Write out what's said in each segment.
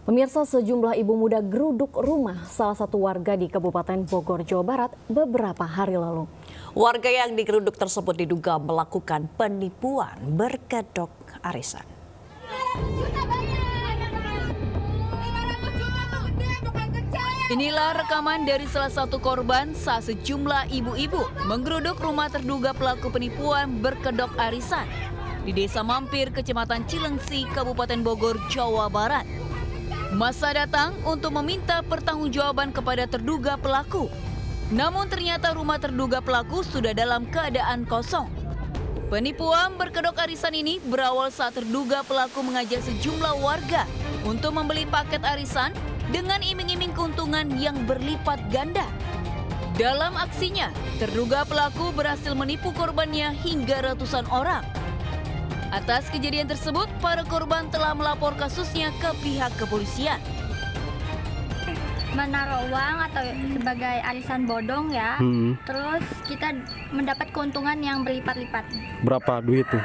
Pemirsa, sejumlah ibu muda geruduk rumah salah satu warga di Kabupaten Bogor, Jawa Barat beberapa hari lalu. Warga yang digeruduk tersebut diduga melakukan penipuan berkedok arisan. Inilah rekaman dari salah satu korban saat sejumlah ibu-ibu menggeruduk rumah terduga pelaku penipuan berkedok arisan di Desa Mampir, Kecamatan Cilengsi, Kabupaten Bogor, Jawa Barat. Masa datang untuk meminta pertanggungjawaban kepada terduga pelaku. Namun ternyata rumah terduga pelaku sudah dalam keadaan kosong. Penipuan berkedok arisan ini berawal saat terduga pelaku mengajak sejumlah warga untuk membeli paket arisan dengan iming-iming keuntungan yang berlipat ganda. Dalam aksinya, terduga pelaku berhasil menipu korbannya hingga ratusan orang. Atas kejadian tersebut, para korban telah melapor kasusnya ke pihak kepolisian. Menaruh uang atau sebagai arisan bodong ya, terus kita mendapat keuntungan yang berlipat-lipat. Berapa duit tuh?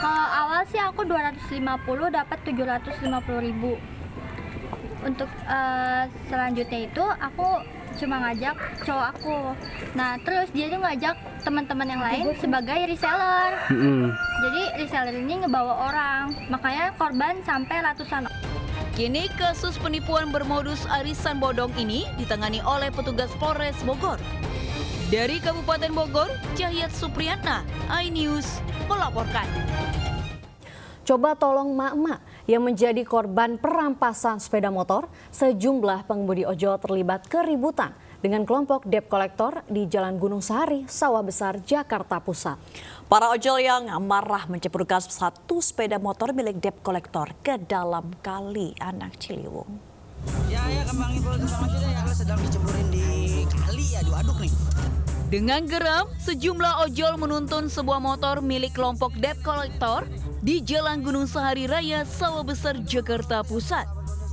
Kalau awal sih aku 250 dapat 750.000. Untuk selanjutnya itu aku cuma ngajak cowok aku. Nah terus dia tuh ngajak teman-teman yang lain sebagai reseller. Jadi reseller ini ngebawa orang, makanya korban sampai ratusan. Kini kasus penipuan bermodus arisan bodong ini ditangani oleh petugas Polres Bogor. Dari Kabupaten Bogor, Cahyat Supriyatna, iNews melaporkan. Coba tolong mak-mak yang menjadi korban perampasan sepeda motor. Sejumlah pengemudi ojol terlibat keributan dengan kelompok debt collector di Jalan Gunung Sahari, Sawah Besar, Jakarta Pusat. Para ojol yang marah menceburkan satu sepeda motor milik debt collector ke dalam kali Anak Ciliwung. Ya kembangin dulu sama aja ya, sedang diceburin di kali ya, diaduk nih. Dengan geram, sejumlah ojol menuntun sebuah motor milik kelompok debt collector di Jalan Gunung Sahari Raya, Sawah Besar, Jakarta Pusat.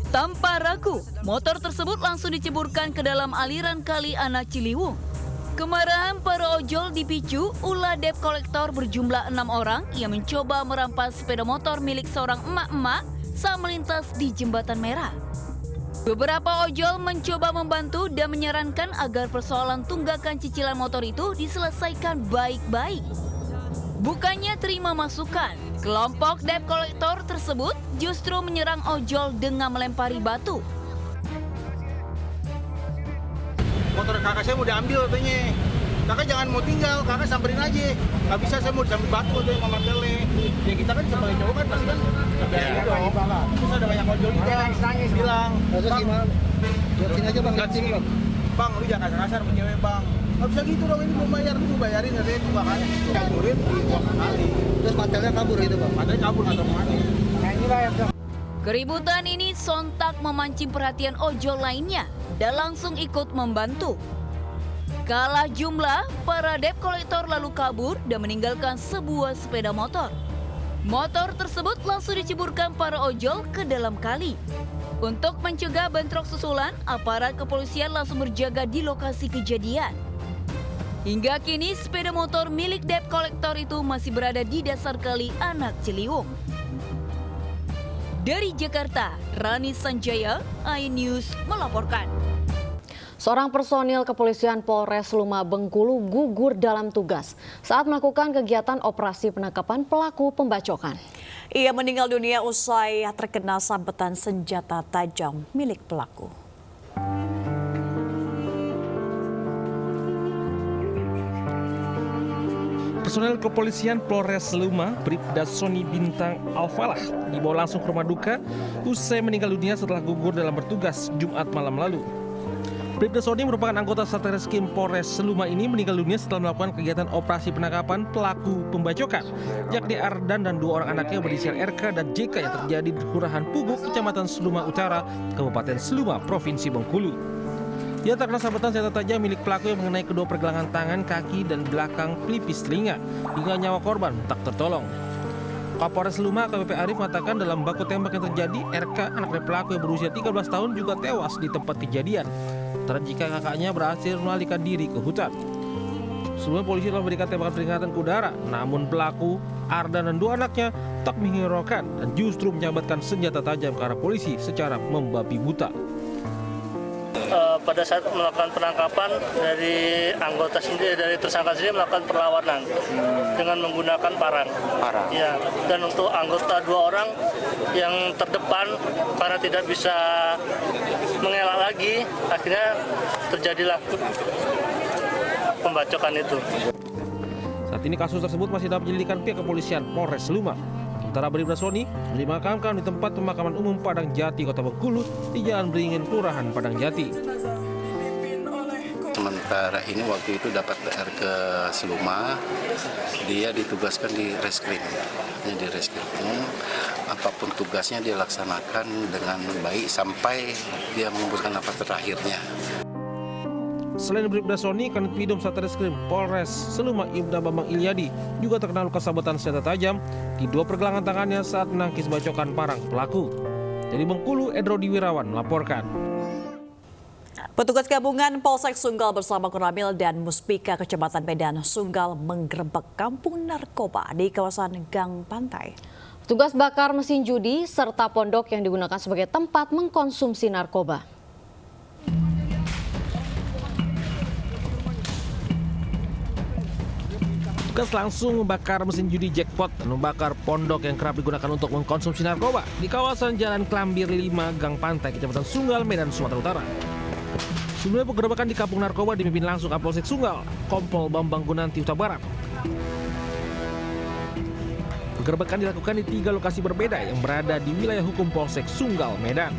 Tanpa ragu, motor tersebut langsung diceburkan ke dalam aliran kali Anak Ciliwung. Kemarahan para ojol dipicu ulah debt collector berjumlah 6 orang yang mencoba merampas sepeda motor milik seorang emak-emak saat melintas di Jembatan Merah. Beberapa ojol mencoba membantu dan menyarankan agar persoalan tunggakan cicilan motor itu diselesaikan baik-baik. Bukannya terima masukan, kelompok debt collector tersebut justru menyerang ojol dengan melempari batu. Motor kakak saya mau diambil katanya. Kakak jangan mau tinggal, kakak samperin aja. Gak bisa, saya mau disambil batu katanya sama tele. Ya kita kan sebagai cowok kan pasti kan ada dong. Terus ada banyak ojol juga bilang, Bang, sini aja bang, Bang, lu jangan kasar-kasar sama cewek bang. Gak bisa gitu dong, ini mau bayar, lu bayarin katanya itu makanya. Kaburin di uang kali. Terus matelnya kabur gitu bang? Matelnya kabur atau kemana? Nah inilah yang Keributan ini sontak memancing perhatian ojol lainnya dan langsung ikut membantu. Kalah jumlah, para debt collector lalu kabur dan meninggalkan sebuah sepeda motor. Motor tersebut langsung diceburkan para ojol ke dalam kali. Untuk mencegah bentrok susulan, aparat kepolisian langsung berjaga di lokasi kejadian. Hingga kini sepeda motor milik debt collector itu masih berada di dasar kali Anak Ciliwung. Dari Jakarta, Rani Sanjaya, iNews melaporkan. Seorang personil kepolisian Polres Lumah Bengkulu gugur dalam tugas saat melakukan kegiatan operasi penangkapan pelaku pembacokan. Ia meninggal dunia usai terkena sabetan senjata tajam milik pelaku. Personel kepolisian Polres Lumah, Bribda Sony Bintang Alfalah, dibawa langsung ke rumah duka usai meninggal dunia setelah gugur dalam bertugas Jumat malam lalu. Bribda Sony merupakan anggota Satreskrim Polres Lumah ini meninggal dunia setelah melakukan kegiatan operasi penangkapan pelaku pembacokan, yakni Ardan dan 2 orang anaknya berinisial RK dan JK yang terjadi di Kelurahan Puguk, Kecamatan Seluma Utara, Kabupaten Seluma, Provinsi Bengkulu. Ia terkena sabetan senjata tajam milik pelaku yang mengenai kedua pergelangan tangan, kaki, dan belakang pelipis telinga, hingga nyawa korban tak tertolong. Kapolres Lumah AKBP Arif mengatakan dalam baku tembak yang terjadi, RK, anak dari pelaku yang berusia 13 tahun juga tewas di tempat kejadian. Sementara jika kakaknya berhasil melarikan diri ke hutan. Sebelumnya polisi telah memberikan tembakan peringatan ke udara, namun pelaku Ardan dan 2 anaknya tak menghiraukan dan justru menyambatkan senjata tajam ke arah polisi secara membabi buta. Pada saat melakukan penangkapan dari anggota sendiri, dari tersangka sendiri melakukan perlawanan dengan menggunakan parang. Ya, dan untuk anggota 2 orang yang terdepan karena tidak bisa mengelak lagi, akhirnya terjadilah pembacokan itu. Saat ini kasus tersebut masih dalam penyelidikan pihak kepolisian Polres Luma. Sementara Bribda Sony dimakamkan di tempat pemakaman umum Padang Jati, Kota Bengkulu di Jalan Beringin, Kelurahan Padang Jati. Sementara ini waktu itu dapat PR ke Seluma, dia ditugaskan di reskrim. Di reskrim, apapun tugasnya dia laksanakan dengan baik sampai dia mengembuskan nafas terakhirnya. Selain Bribda Sony, Kanit Pidum Satreskrim Polres Seluma Ibda Bambang Ilyadi juga terkena luka sabetan senjata tajam di 2 pergelangan tangannya saat menangkis bacokan parang pelaku. Dari Bengkulu, Edro Diwirawan melaporkan. Petugas gabungan Polsek Sunggal bersama Koramil dan Muspika Kecamatan Medan Sunggal menggerebek kampung narkoba di kawasan Gang Pantai. Petugas bakar mesin judi serta pondok yang digunakan sebagai tempat mengkonsumsi narkoba. Petugas langsung membakar mesin judi jackpot dan membakar pondok yang kerap digunakan untuk mengkonsumsi narkoba di kawasan Jalan Klambir 5 Gang Pantai, Kecamatan Sunggal, Medan, Sumatera Utara. Sebelumnya penggerebekan di kampung narkoba dipimpin langsung Kapolsek Sunggal, Kompol Bambang Gunanti Huta Barat. Penggerebekan dilakukan di 3 lokasi berbeda yang berada di wilayah hukum Polsek Sunggal, Medan.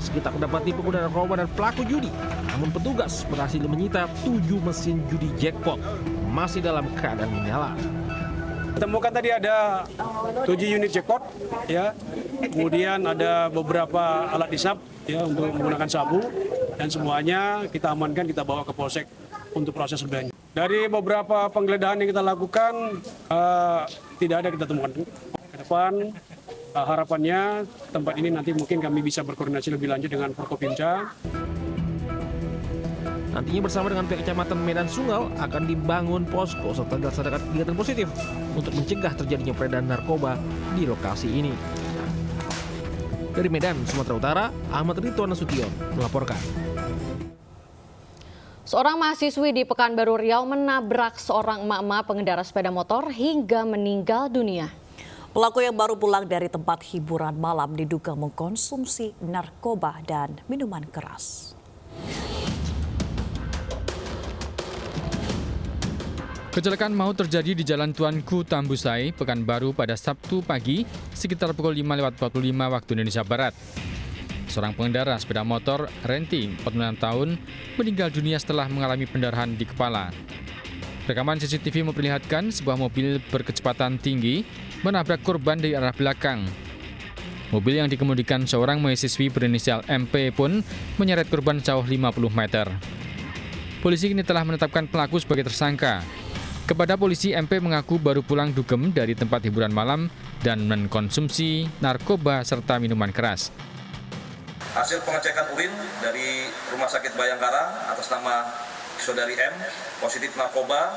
Sekitar mendapati pengguna narkoba dan pelaku judi, namun petugas berhasil menyita 7 mesin judi jackpot masih dalam keadaan menyala. Temukan tadi ada 7 unit jackpot, ya. Kemudian ada beberapa alat hisap, ya, untuk menggunakan sabu, dan semuanya kita amankan, kita bawa ke Polsek untuk proses lebih lanjut. Dari beberapa penggeledahan yang kita lakukan, tidak ada kita temukan. Ke depan, harapannya tempat ini nanti mungkin kami bisa berkoordinasi lebih lanjut dengan Forkopimda. Nantinya bersama dengan pihak Kecamatan Medan Sunggal akan dibangun posko serta dilaksanakan kegiatan positif untuk mencegah terjadinya peredaran narkoba di lokasi ini. Dari Medan, Sumatera Utara, Ahmad Ridwan Nasution melaporkan. Seorang mahasiswi di Pekanbaru Riau menabrak seorang emak-emak pengendara sepeda motor hingga meninggal dunia. Pelaku yang baru pulang dari tempat hiburan malam diduga mengkonsumsi narkoba dan minuman keras. Kecelakaan maut terjadi di Jalan Tuanku Tambusai, Pekanbaru pada Sabtu pagi sekitar pukul 5.45 waktu Indonesia Barat. Seorang pengendara sepeda motor, Renti, 46 tahun, meninggal dunia setelah mengalami pendarahan di kepala. Rekaman CCTV memperlihatkan sebuah mobil berkecepatan tinggi menabrak korban dari arah belakang. Mobil yang dikemudikan seorang mahasiswi berinisial MP pun menyeret korban jauh 50 meter. Polisi kini telah menetapkan pelaku sebagai tersangka. Kepada polisi, MP mengaku baru pulang dugem dari tempat hiburan malam dan mengkonsumsi narkoba serta minuman keras. Hasil pengecekan urin dari Rumah Sakit Bayangkara atas nama Saudari M positif narkoba,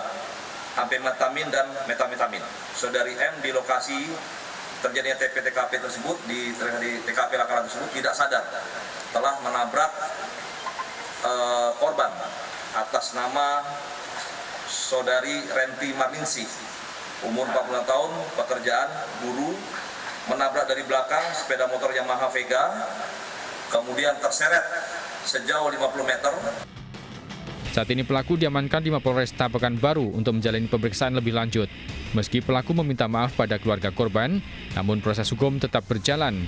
amfetamin dan metamfetamin. Saudari M di lokasi terjadinya TKP tersebut, di TKP lakalan tersebut tidak sadar telah menabrak korban atas nama Saudari Renti Marningsi, umur 46 tahun, pekerjaan guru, menabrak dari belakang sepeda motor Yamaha Vega, kemudian terseret sejauh 50 meter. Saat ini pelaku diamankan di Mapolresta Pekanbaru untuk menjalani pemeriksaan lebih lanjut. Meski pelaku meminta maaf pada keluarga korban, namun proses hukum tetap berjalan.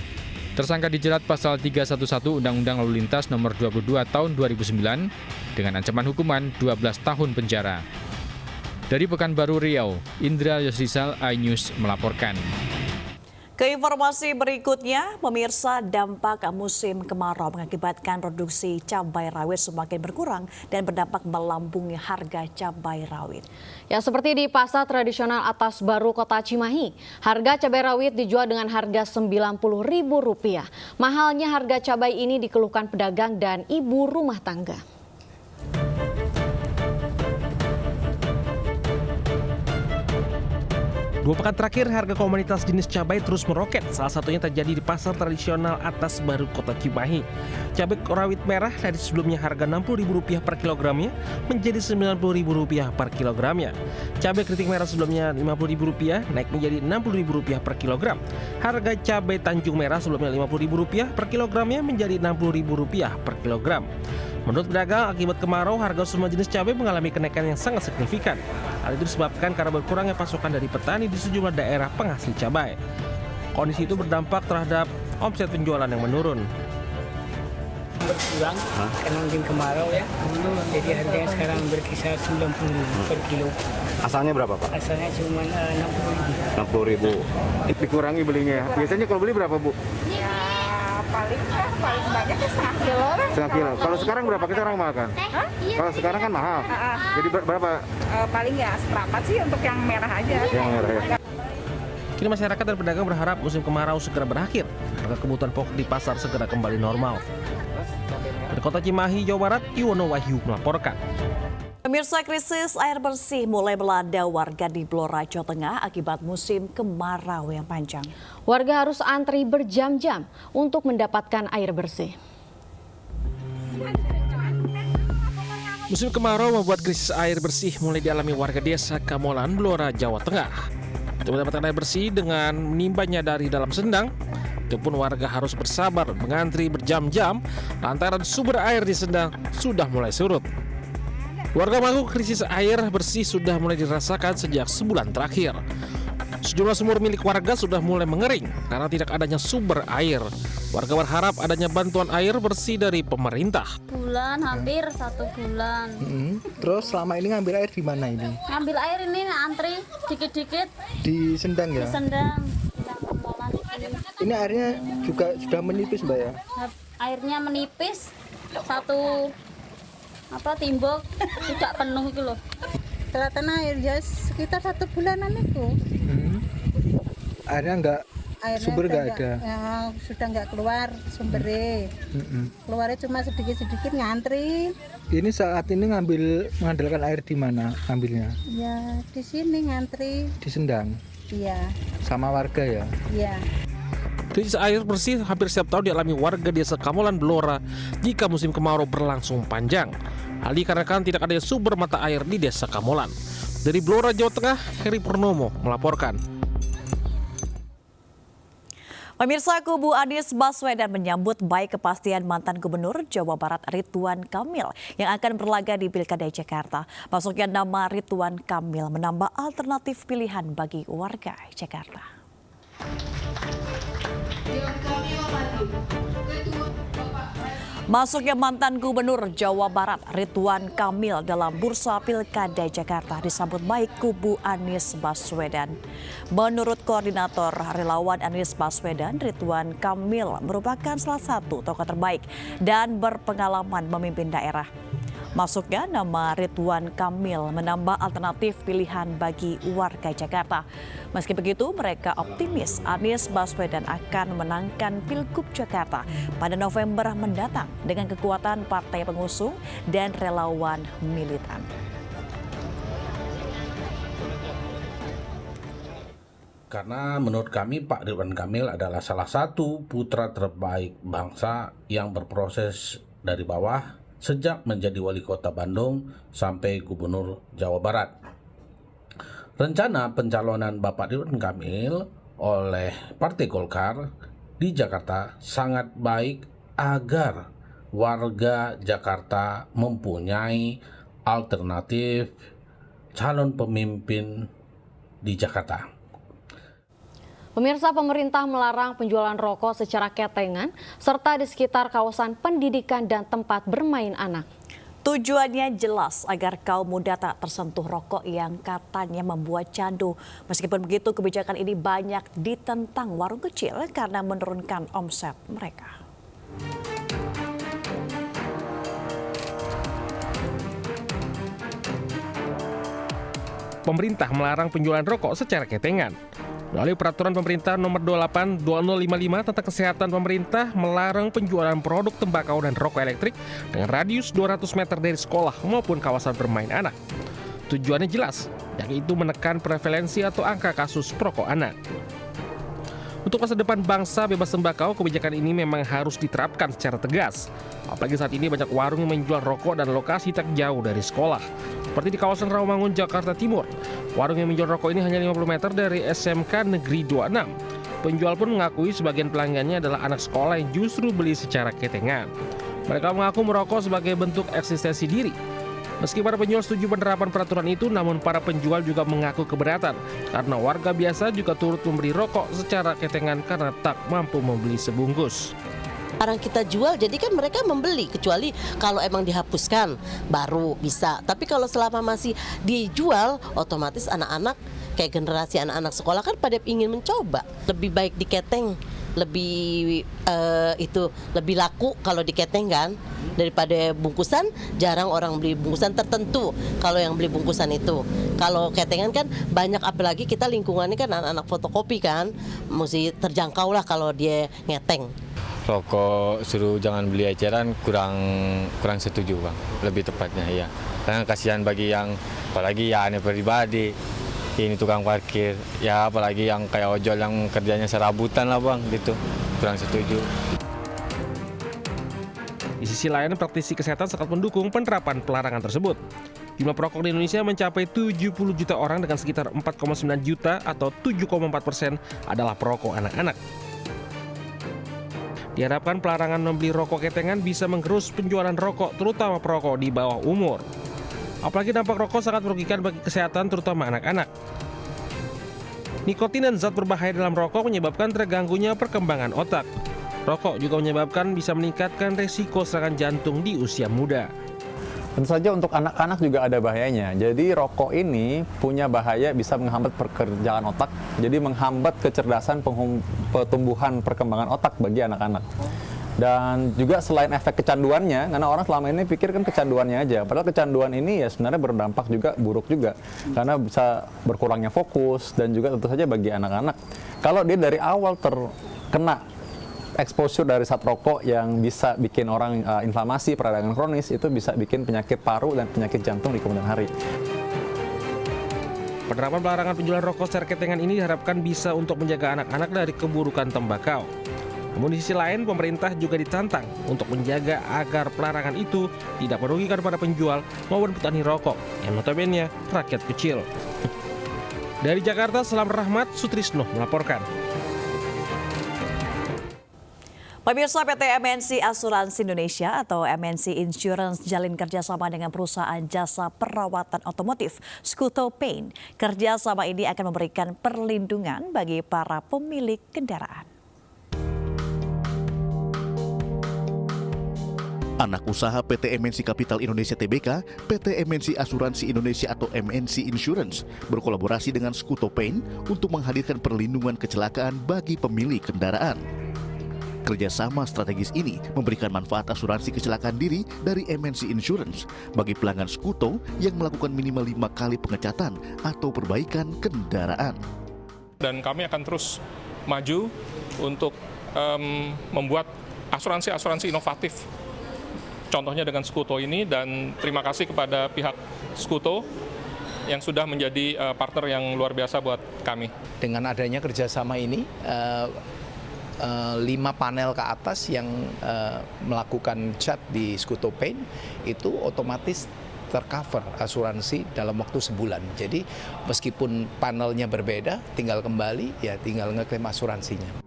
Tersangka dijerat pasal 311 Undang-Undang Lalu Lintas nomor 22 tahun 2009 dengan ancaman hukuman 12 tahun penjara. Dari Pekanbaru Riau, Indra Yosrisal, iNews melaporkan. Ke informasi berikutnya, pemirsa, dampak musim kemarau mengakibatkan produksi cabai rawit semakin berkurang dan berdampak melambungnya harga cabai rawit. Ya, seperti di pasar tradisional Atas Baru Kota Cimahi, harga cabai rawit dijual dengan harga Rp90.000. Mahalnya harga cabai ini dikeluhkan pedagang dan ibu rumah tangga. 2 pekan terakhir, harga komoditas jenis cabai terus meroket. Salah satunya terjadi di pasar tradisional Atas Baru Kota Cimahi. Cabai rawit merah dari sebelumnya harga Rp60.000 per kilogramnya menjadi Rp90.000 per kilogramnya. Cabai keriting merah sebelumnya Rp50.000 naik menjadi Rp60.000 per kilogram. Harga cabai Tanjung Merah sebelumnya Rp50.000 per kilogramnya menjadi Rp60.000 per kilogram. Menurut pedagang, akibat kemarau, harga semua jenis cabai mengalami kenaikan yang sangat signifikan. Hal itu disebabkan karena berkurangnya pasokan dari petani di sejumlah daerah penghasil cabai. Kondisi itu berdampak terhadap omset penjualan yang menurun. Berkurang karena mungkin kemarau ya. Jadi harganya sekarang berkisar Rp90.000 per kilo. Asalnya berapa, Pak? Asalnya cuma Rp60.000. Dikurangi belinya. Biasanya kalau beli berapa, Bu? Ya paling banyak ya setengah kilo lah. Setengah kilo. Kalau sekarang berapa? Kita orang makan. Kalau sekarang kan mahal. Jadi berapa? Paling ya seperempat sih untuk yang merah aja. Yang merah ya. Kini masyarakat dan pedagang berharap musim kemarau segera berakhir. Harga kebutuhan pokok di pasar segera kembali normal. Dari Kota Cimahi, Jawa Barat, Iwono Wahyu melaporkan. Pemirsa, krisis air bersih mulai melanda warga di Blora, Jawa Tengah akibat musim kemarau yang panjang. Warga harus antri berjam-jam untuk mendapatkan air bersih. Musim kemarau membuat krisis air bersih mulai dialami warga desa Kamolan, Blora, Jawa Tengah. Untuk mendapatkan air bersih dengan menimbanya dari dalam sendang, itu pun warga harus bersabar mengantri berjam-jam lantaran sumber air di sendang sudah mulai surut. Warga mengaku krisis air bersih sudah mulai dirasakan sejak sebulan terakhir. Sejumlah sumur milik warga sudah mulai mengering karena tidak adanya sumber air. Warga berharap adanya bantuan air bersih dari pemerintah. Hampir 1 bulan. Terus selama ini ngambil air di mana ini? Ngambil air ini antri dikit-dikit Di sendang ya? di sendang. Ini airnya juga sudah menipis, Mbak ya? Airnya menipis, satu timbok tidak penuh itu loh. Kelihatan air ya sekitar 1 bulanan itu. Airnya sumber nggak ada? Ya, sudah nggak keluar sumbernya. Keluarnya cuma sedikit-sedikit ngantri. Ini saat ini mengandalkan air di mana ambilnya? Ya di sini ngantri. Di sendang? Iya. Sama warga ya? Iya. Krisis air bersih hampir setiap tahun dialami warga desa Kamolan, Blora jika musim kemarau berlangsung panjang. Hal dikarenakan tidak adanya sumber mata air di desa Kamolan. Dari Blora, Jawa Tengah, Heri Purnomo melaporkan. Pemirsa, kubu Anies Baswedan menyambut baik kepastian mantan Gubernur Jawa Barat Ridwan Kamil yang akan berlaga di Pilkada Jakarta. Masuknya nama Ridwan Kamil menambah alternatif pilihan bagi warga Jakarta. Masuknya mantan Gubernur Jawa Barat Ridwan Kamil dalam bursa Pilkada Jakarta disambut baik kubu Anies Baswedan. Menurut koordinator relawan Anies Baswedan, Ridwan Kamil merupakan salah satu tokoh terbaik dan berpengalaman memimpin daerah. Masuknya nama Ridwan Kamil menambah alternatif pilihan bagi warga Jakarta. Meski begitu, mereka optimis Anies Baswedan akan menangkan Pilgub Jakarta pada November mendatang dengan kekuatan partai pengusung dan relawan militan. Karena menurut kami Pak Ridwan Kamil adalah salah satu putra terbaik bangsa yang berproses dari bawah sejak menjadi wali kota Bandung sampai gubernur Jawa Barat. Rencana pencalonan Bapak Ridwan Kamil oleh Partai Golkar di Jakarta sangat baik agar warga Jakarta mempunyai alternatif calon pemimpin di Jakarta. Pemirsa, pemerintah melarang penjualan rokok secara ketengan serta di sekitar kawasan pendidikan dan tempat bermain anak. Tujuannya jelas agar kaum muda tak tersentuh rokok yang katanya membuat candu. Meskipun begitu, kebijakan ini banyak ditentang warung kecil karena menurunkan omset mereka. Pemerintah melarang penjualan rokok secara ketengan. Melalui peraturan pemerintah nomor 28/2055 tentang kesehatan, pemerintah melarang penjualan produk tembakau dan rokok elektrik dengan radius 200 meter dari sekolah maupun kawasan bermain anak. Tujuannya jelas, yaitu menekan prevalensi atau angka kasus perokok anak. Untuk masa depan bangsa bebas tembakau, kebijakan ini memang harus diterapkan secara tegas. Apalagi saat ini banyak warung yang menjual rokok dan lokasi tak jauh dari sekolah. Seperti di kawasan Rawamangun, Jakarta Timur. Warung yang menjual rokok ini hanya 50 meter dari SMK Negeri 26. Penjual pun mengakui sebagian pelanggannya adalah anak sekolah yang justru beli secara ketengan. Mereka mengaku merokok sebagai bentuk eksistensi diri. Meski para penjual setuju penerapan peraturan itu, namun para penjual juga mengaku keberatan karena warga biasa juga turut membeli rokok secara ketengan karena tak mampu membeli sebungkus. Barang kita jual, jadi kan mereka membeli, kecuali kalau emang dihapuskan baru bisa. Tapi kalau selama masih dijual, otomatis anak-anak kayak generasi anak-anak sekolah kan pada ingin mencoba. Lebih baik diketeng, lebih lebih laku kalau diketeng kan daripada bungkusan. Jarang orang beli bungkusan tertentu kalau yang beli bungkusan itu. Kalau ketengan kan banyak, apalagi kita lingkungannya kan anak-anak fotokopi kan, mesti terjangkau lah kalau dia ngeteng. Rokok suruh jangan beli eceran kurang setuju Bang, lebih tepatnya ya. Karena kasihan bagi yang apalagi ya aneh pribadi, ini tukang parkir, ya apalagi yang kayak ojol yang kerjanya serabutan lah Bang, gitu, kurang setuju. Di sisi lain, praktisi kesehatan sangat mendukung penerapan pelarangan tersebut. Jumlah perokok di Indonesia mencapai 70 juta orang dengan sekitar 4,9 juta atau 7,4% adalah perokok anak-anak. Diharapkan pelarangan membeli rokok ketengan bisa menggerus penjualan rokok, terutama perokok di bawah umur. Apalagi dampak rokok sangat merugikan bagi kesehatan, terutama anak-anak. Nikotin dan zat berbahaya dalam rokok menyebabkan terganggunya perkembangan otak. Rokok juga menyebabkan bisa meningkatkan resiko serangan jantung di usia muda. Tentu saja untuk anak-anak juga ada bahayanya. Jadi rokok ini punya bahaya bisa menghambat pekerjaan otak. Jadi menghambat kecerdasan pertumbuhan perkembangan otak bagi anak-anak. Dan juga selain efek kecanduannya, karena orang selama ini pikir kan kecanduannya aja. Padahal kecanduan ini ya sebenarnya berdampak juga buruk juga. Karena bisa berkurangnya fokus dan juga tentu saja bagi anak-anak. Kalau dia dari awal terkena exposure dari zat rokok yang bisa bikin orang inflamasi, peradangan kronis, itu bisa bikin penyakit paru dan penyakit jantung di kemudian hari. Penerapan pelarangan penjualan rokok secara ketengan ini diharapkan bisa untuk menjaga anak-anak dari keburukan tembakau. Namun di sisi lain, pemerintah juga ditantang untuk menjaga agar pelarangan itu tidak merugikan para penjual maupun petani rokok yang notabene rakyat kecil. Dari Jakarta, Selamat Rahmat, Sutrisno melaporkan. Pemirsa, PT MNC Asuransi Indonesia atau MNC Insurance jalin kerjasama dengan perusahaan jasa perawatan otomotif Skuto Paint. Kerjasama ini akan memberikan perlindungan bagi para pemilik kendaraan. Anak usaha PT MNC Capital Indonesia Tbk, PT MNC Asuransi Indonesia atau MNC Insurance berkolaborasi dengan Skuto Paint untuk menghadirkan perlindungan kecelakaan bagi pemilik kendaraan. Kerjasama strategis ini memberikan manfaat asuransi kecelakaan diri dari MNC Insurance bagi pelanggan Skuto yang melakukan minimal 5 kali pengecatan atau perbaikan kendaraan. Dan kami akan terus maju untuk membuat asuransi-asuransi inovatif. Contohnya dengan Skuto ini, dan terima kasih kepada pihak Skuto yang sudah menjadi partner yang luar biasa buat kami. Dengan adanya kerjasama ini, 5 panel ke atas yang melakukan cat di Skuto Paint itu otomatis tercover asuransi dalam waktu sebulan. Jadi meskipun panelnya berbeda, tinggal kembali, ya tinggal ngeklaim asuransinya.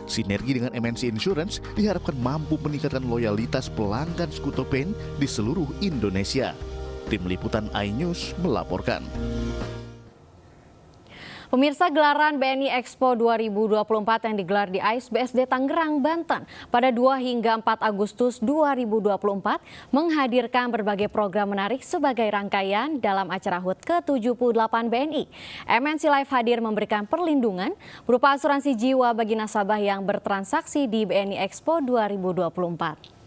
Sinergi dengan MNC Insurance diharapkan mampu meningkatkan loyalitas pelanggan Skuto Paint di seluruh Indonesia. Tim Liputan iNews melaporkan. Pemirsa, gelaran BNI Expo 2024 yang digelar di AIS BSD Tangerang, Banten pada 2 hingga 4 Agustus 2024 menghadirkan berbagai program menarik sebagai rangkaian dalam acara HUT ke-78 BNI. MNC Life hadir memberikan perlindungan berupa asuransi jiwa bagi nasabah yang bertransaksi di BNI Expo 2024.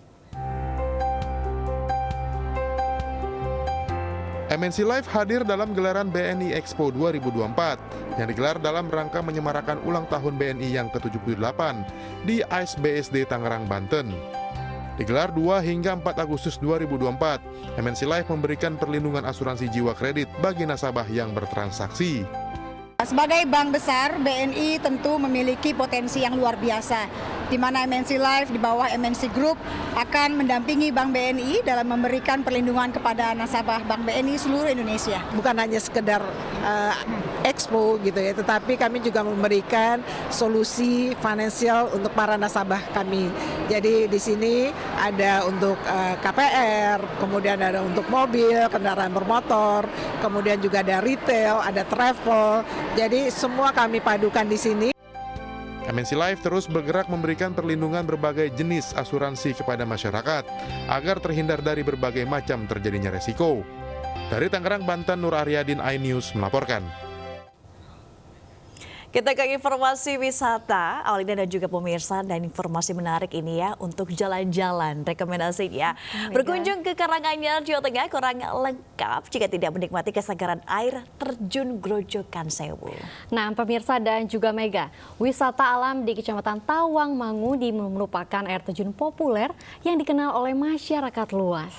MNC Life hadir dalam gelaran BNI Expo 2024 yang digelar dalam rangka menyemarakan ulang tahun BNI yang ke-78 di AIS BSD Tangerang, Banten. Digelar 2 hingga 4 Agustus 2024, MNC Life memberikan perlindungan asuransi jiwa kredit bagi nasabah yang bertransaksi. Sebagai bank besar, BNI tentu memiliki potensi yang luar biasa, di mana MNC Life di bawah MNC Group akan mendampingi Bank BNI dalam memberikan perlindungan kepada nasabah Bank BNI seluruh Indonesia. Bukan hanya sekedar expo gitu ya, tetapi kami juga memberikan solusi finansial untuk para nasabah kami. Jadi di sini ada untuk KPR, kemudian ada untuk mobil, kendaraan bermotor, kemudian juga ada retail, ada travel. Jadi semua kami padukan di sini. MNC Life terus bergerak memberikan perlindungan berbagai jenis asuransi kepada masyarakat agar terhindar dari berbagai macam terjadinya resiko. Dari Tangerang, Banten, Nur Aryadin, iNews melaporkan. Kita ke informasi wisata, Aulina dan juga pemirsa, dan informasi menarik ini ya untuk jalan-jalan, rekomendasinya. Berkunjung ke Karanganyar, Jawa Tengah kurang lengkap jika tidak menikmati kesegaran air terjun Grojogan Sewu. Nah, pemirsa dan juga Mega, wisata alam di Kecamatan Tawangmangu merupakan air terjun populer yang dikenal oleh masyarakat luas.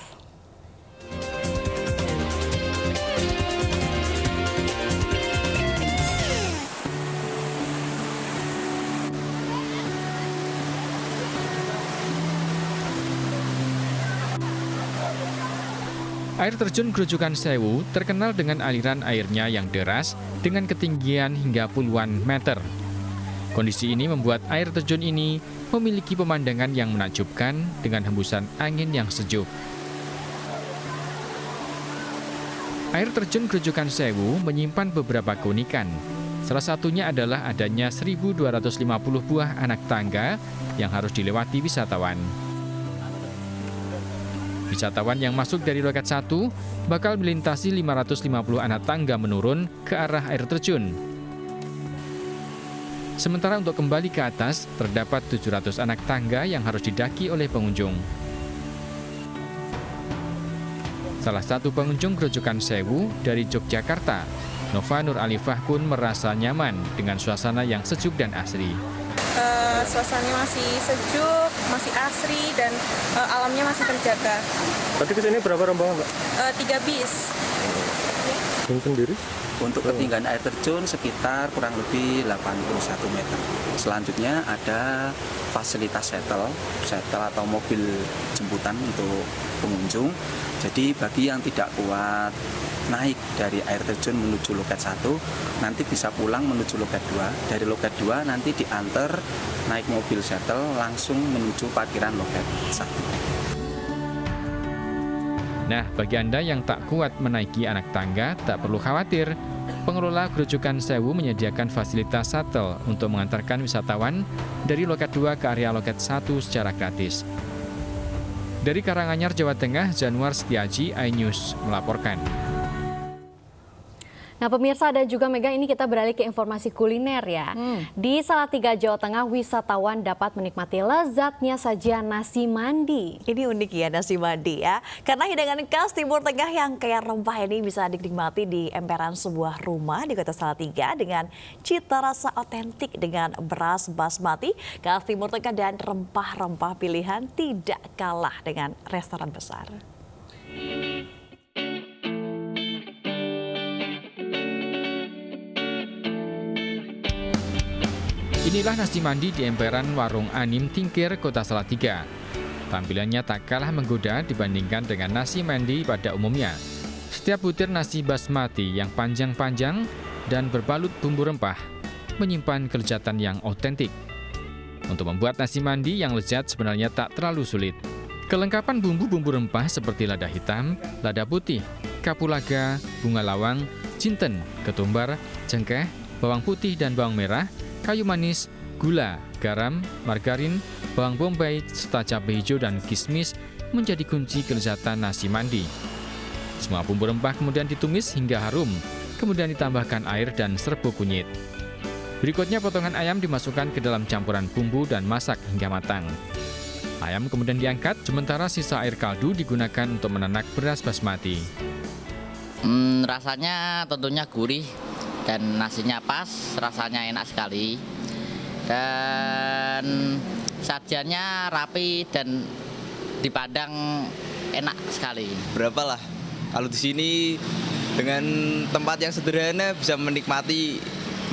Air terjun Grojogan Sewu terkenal dengan aliran airnya yang deras dengan ketinggian hingga puluhan meter. Kondisi ini membuat air terjun ini memiliki pemandangan yang menakjubkan dengan hembusan angin yang sejuk. Air terjun Grojogan Sewu menyimpan beberapa keunikan. Salah satunya adalah adanya 1.250 buah anak tangga yang harus dilewati wisatawan. Wisatawan yang masuk dari loket 1 bakal melintasi 550 anak tangga menurun ke arah air terjun. Sementara untuk kembali ke atas, terdapat 700 anak tangga yang harus didaki oleh pengunjung. Salah satu pengunjung Grojogan Sewu dari Yogyakarta, Nova Nur Alifah pun merasa nyaman dengan suasana yang sejuk dan asri. Suasananya masih sejuk, masih asri, dan alamnya masih terjaga. Tadi kesini berapa rombongan, Mbak? 3 bis. Dan sendiri? Untuk ketinggian air terjun sekitar kurang lebih 81 meter. Selanjutnya ada fasilitas shuttle atau mobil jemputan untuk pengunjung. Jadi bagi yang tidak kuat naik dari air terjun menuju loket 1, nanti bisa pulang menuju loket 2. Dari loket 2 nanti diantar naik mobil shuttle langsung menuju parkiran loket 1. Nah, bagi Anda yang tak kuat menaiki anak tangga, tak perlu khawatir. Pengelola Grojogan Sewu menyediakan fasilitas shuttle untuk mengantarkan wisatawan dari loket 2 ke area loket 1 secara gratis. Dari Karanganyar, Jawa Tengah, Januar Setiaji, iNews melaporkan. Nah, pemirsa dan juga Mega, ini kita beralih ke informasi kuliner ya. Di Salatiga, Jawa Tengah, wisatawan dapat menikmati lezatnya sajian nasi mandi. Ini unik ya nasi mandi ya, karena hidangan khas Timur Tengah yang kaya rempah ini bisa dinikmati di emperan sebuah rumah di Kota Salatiga dengan cita rasa otentik dengan beras basmati, khas Timur Tengah, dan rempah-rempah pilihan tidak kalah dengan restoran besar. Inilah nasi mandi di emperan Warung Anim Tingkir, Kota Salatiga. Tampilannya tak kalah menggoda dibandingkan dengan nasi mandi pada umumnya. Setiap butir nasi basmati yang panjang-panjang dan berbalut bumbu rempah menyimpan kelezatan yang otentik. Untuk membuat nasi mandi yang lezat sebenarnya tak terlalu sulit. Kelengkapan bumbu-bumbu rempah seperti lada hitam, lada putih, kapulaga, bunga lawang, jinten, ketumbar, cengkeh, bawang putih dan bawang merah, kayu manis, gula, garam, margarin, bawang bombay, serta cabai hijau dan kismis menjadi kunci kelezatan nasi mandi. Semua bumbu rempah kemudian ditumis hingga harum, kemudian ditambahkan air dan serbuk kunyit. Berikutnya potongan ayam dimasukkan ke dalam campuran bumbu dan masak hingga matang. Ayam kemudian diangkat, sementara sisa air kaldu digunakan untuk menanak beras basmati. Rasanya tentunya gurih. Dan nasinya pas, rasanya enak sekali. Dan sajiannya rapi dan Di Padang enak sekali. Berapa lah? Kalau di sini dengan tempat yang sederhana bisa menikmati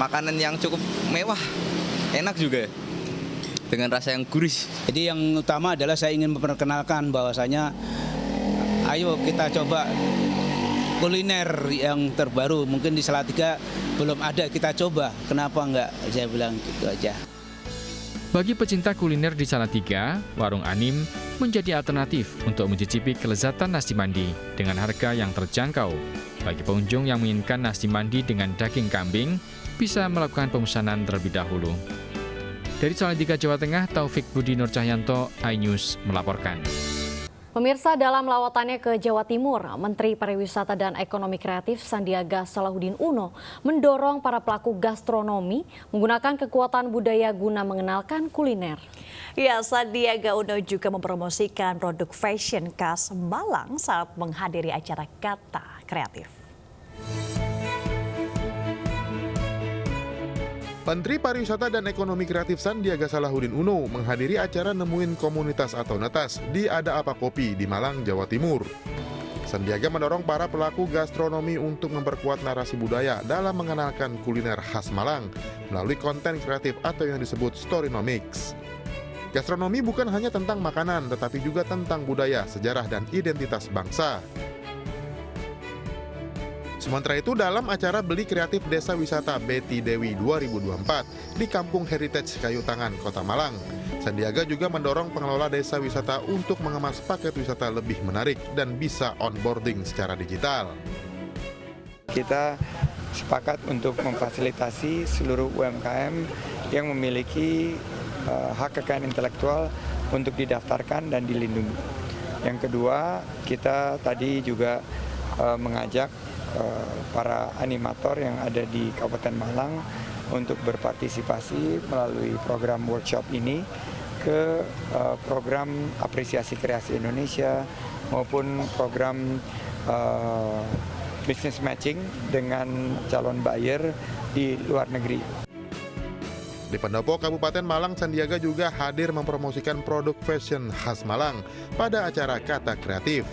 makanan yang cukup mewah, enak juga dengan rasa yang gurih. Jadi yang utama adalah saya ingin memperkenalkan bahwasanya ayo kita coba kuliner yang terbaru. Mungkin di Salatiga belum ada, kita coba. Kenapa enggak? Saya bilang gitu aja. Bagi pecinta kuliner di Salatiga, warung Anim menjadi alternatif untuk mencicipi kelezatan nasi mandi dengan harga yang terjangkau. Bagi pengunjung yang menginginkan nasi mandi dengan daging kambing, bisa melakukan pemesanan terlebih dahulu. Dari Salatiga, Jawa Tengah, Taufik Budi Nur Cahyanto, iNews melaporkan. Pemirsa, dalam lawatannya ke Jawa Timur, Menteri Pariwisata dan Ekonomi Kreatif Sandiaga Salahuddin Uno mendorong para pelaku gastronomi menggunakan kekuatan budaya guna mengenalkan kuliner. Ya, Sandiaga Uno juga mempromosikan produk fashion khas Malang saat menghadiri acara Kata Kreatif. Menteri Pariwisata dan Ekonomi Kreatif Sandiaga Salahuddin Uno menghadiri acara Nemuin Komunitas atau Netas di Ada Apa Kopi di Malang, Jawa Timur. Sandiaga mendorong para pelaku gastronomi untuk memperkuat narasi budaya dalam mengenalkan kuliner khas Malang melalui konten kreatif atau yang disebut Storynomics. Gastronomi bukan hanya tentang makanan, tetapi juga tentang budaya, sejarah, dan identitas bangsa. Sementara itu, dalam acara Beli Kreatif Desa Wisata Betty Dewi 2024 di Kampung Heritage Kayu Tangan, Kota Malang, Sandiaga juga mendorong pengelola desa wisata untuk mengemas paket wisata lebih menarik dan bisa onboarding secara digital. Kita sepakat untuk memfasilitasi seluruh UMKM yang memiliki hak kekayaan intelektual untuk didaftarkan dan dilindungi. Yang kedua, kita tadi juga mengajak para animator yang ada di Kabupaten Malang untuk berpartisipasi melalui program workshop ini ke program apresiasi kreasi Indonesia maupun program business matching dengan calon buyer di luar negeri. Di Pendopo, Kabupaten Malang, Sandiaga juga hadir mempromosikan produk fashion khas Malang pada acara Kata Kreatif.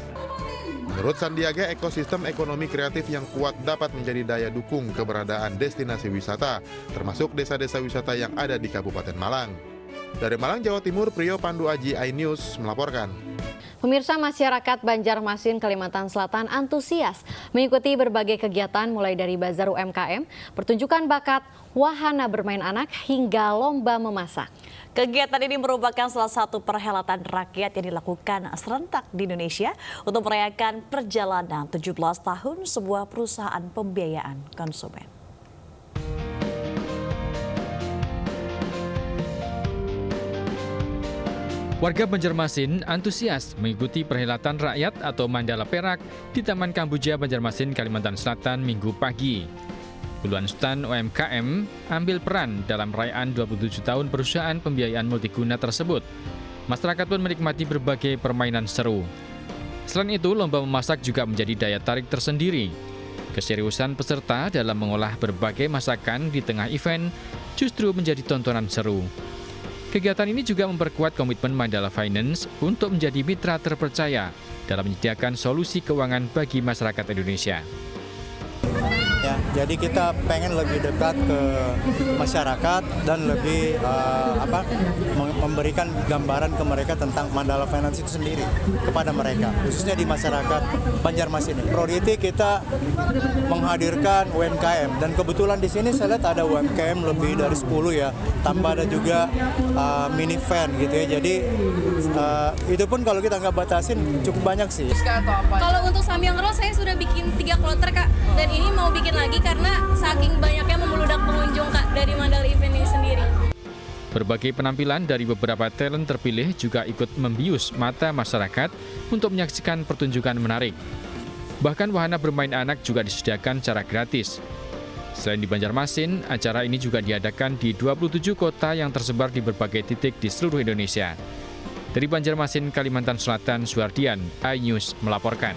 Menurut Sandiaga, ekosistem ekonomi kreatif yang kuat dapat menjadi daya dukung keberadaan destinasi wisata, termasuk desa-desa wisata yang ada di Kabupaten Malang. Dari Malang, Jawa Timur, Priyo Pandu Aji, iNews melaporkan. Pemirsa, masyarakat Banjarmasin, Kalimantan Selatan antusias mengikuti berbagai kegiatan mulai dari bazar UMKM, pertunjukan bakat, wahana bermain anak, hingga lomba memasak. Kegiatan ini merupakan salah satu perhelatan rakyat yang dilakukan serentak di Indonesia untuk merayakan perjalanan 17 tahun sebuah perusahaan pembiayaan konsumen. Warga Banjarmasin antusias mengikuti perhelatan rakyat atau Mandala Perak di Taman Kambuja, Banjarmasin, Kalimantan Selatan Minggu pagi. Puluhan stand UMKM ambil peran dalam perayaan 27 tahun perusahaan pembiayaan multiguna tersebut. Masyarakat pun menikmati berbagai permainan seru. Selain itu, lomba memasak juga menjadi daya tarik tersendiri. Keseriusan peserta dalam mengolah berbagai masakan di tengah event justru menjadi tontonan seru. Kegiatan ini juga memperkuat komitmen Mandala Finance untuk menjadi mitra terpercaya dalam menyediakan solusi keuangan bagi masyarakat Indonesia. Ya, jadi kita pengen lebih dekat ke masyarakat dan lebih memberikan gambaran ke mereka tentang Mandala Finance itu sendiri kepada mereka, khususnya di masyarakat Banjarmasin. Priority kita menghadirkan UMKM dan kebetulan di sini saya lihat ada UMKM lebih dari 10 ya, tambah ada juga mini van gitu ya. Jadi itu pun kalau kita nggak batasin cukup banyak sih. Kalau untuk Samyang Roll saya sudah bikin 3 kloter Kak, dan ini mau bikin lagi karena saking banyaknya membludak pengunjung Kak dari Mandala Event ini sendiri. Berbagai penampilan dari beberapa talent terpilih juga ikut membius mata masyarakat untuk menyaksikan pertunjukan menarik. Bahkan wahana bermain anak juga disediakan secara gratis. Selain di Banjarmasin, acara ini juga diadakan di 27 kota yang tersebar di berbagai titik di seluruh Indonesia. Dari Banjarmasin, Kalimantan Selatan, Suhardian, iNews melaporkan.